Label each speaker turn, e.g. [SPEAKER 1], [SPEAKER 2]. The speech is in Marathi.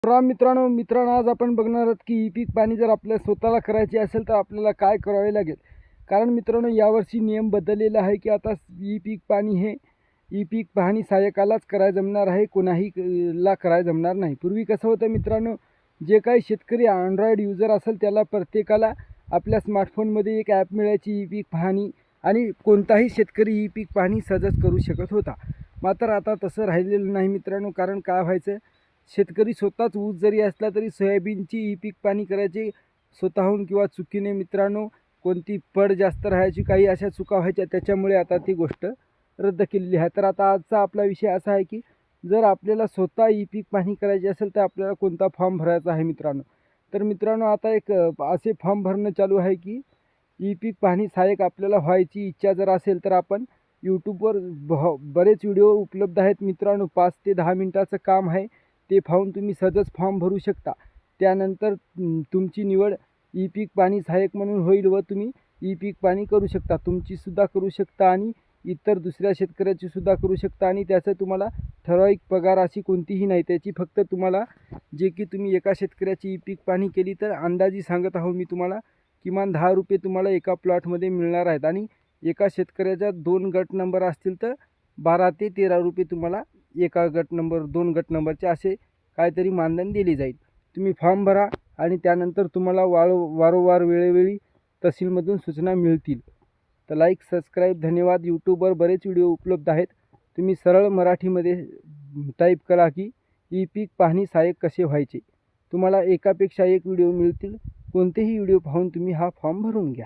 [SPEAKER 1] मित्रांनो आज आपण बघणार आहोत की ई पीक पाहणी जर आपल्या स्वतःला करायची असेल तर आपल्याला काय करावे लागेल. कारण मित्रांनो यावर्षी नियम बदललेला आहे की आता ई पीक पाहणी हे ई पीक पाहणी सहाय्यकालाच करायला जमणार आहे, कोणाही ला करायला जमणार नाही. पूर्वी कसं होतं मित्रांनो, जे काही शेतकरी अँड्रॉइड युजर असेल त्याला प्रत्येकाला आपल्या स्मार्टफोनमध्ये एक ॲप मिळायची ई पीक पाहणी, आणि कोणताही शेतकरी ई पीक पाहणी सहजच करू शकत होता. मात्र आता तसं राहिलेलं नाही मित्रांनो. कारण काय व्हायचं, शेतकरी स्वतःच ऊस जरी असला तरी सोयाबीनची ई पीक पाणी करायची स्वतःहून किंवा चुकीने मित्रांनो, कोणती पड जास्त राहायची, काही अशा चुका व्हायच्या, त्याच्यामुळे आता ती गोष्ट रद्द केलेली आहे. तर आता आजचा आपला विषय असा आहे की जर आपल्याला स्वतः ई पीक पाहणी करायची असेल तर आपल्याला कोणता फॉर्म भरायचा आहे मित्रांनो. तर मित्रांनो आता एक असे फॉर्म भरणं चालू आहे की ई पीक पाहणी सहाय्यक आपल्याला व्हायची इच्छा जर असेल तर आपण यूट्यूबवर बरेच व्हिडिओ उपलब्ध आहेत मित्रांनो. 5 ते 10 मिनिटाचं काम आहे, ते पाहून तुम्ही सहजच फॉर्म भरू शकता. त्यानंतर तुमची निवड ई पीक पाणी सहाय्यक म्हणून होईल व तुम्ही ई पीक पाणी करू शकता. तुमचीसुद्धा करू शकता आणि इतर दुसऱ्या शेतकऱ्याचीसुद्धा करू शकता. आणि त्याचं तुम्हाला ठराविक पगार अशी कोणतीही नाही. त्याची फक्त तुम्हाला जे की तुम्ही एका शेतकऱ्याची ई पीक पाहणी केली तर अंदाजी सांगत आहो मी तुम्हाला, किमान 10 रुपये तुम्हाला एका प्लॉटमध्ये मिळणार आहेत. आणि एका शेतकऱ्याच्या 2 गट नंबर असतील तर 12 ते 13 रुपये तुम्हाला एका गट नंबर 2 गट नंबरचे असे काहीतरी मानधन दिले जाईल. तुम्ही फॉर्म भरा आणि त्यानंतर तुम्हाला वारंवार वेळोवेळी तहसीलमधून सूचना मिळतील. तर लाईक, सबस्क्राईब, धन्यवाद. यूट्यूबवर बरेच व्हिडिओ उपलब्ध आहेत. तुम्ही सरळ मराठीमध्ये टाईप करा की ई पीक पाहणी सहाय्यक कसे व्हायचे. तुम्हाला एकापेक्षा एक व्हिडिओ मिळतील. कोणतेही व्हिडिओ पाहून तुम्ही हा फॉर्म भरून घ्या.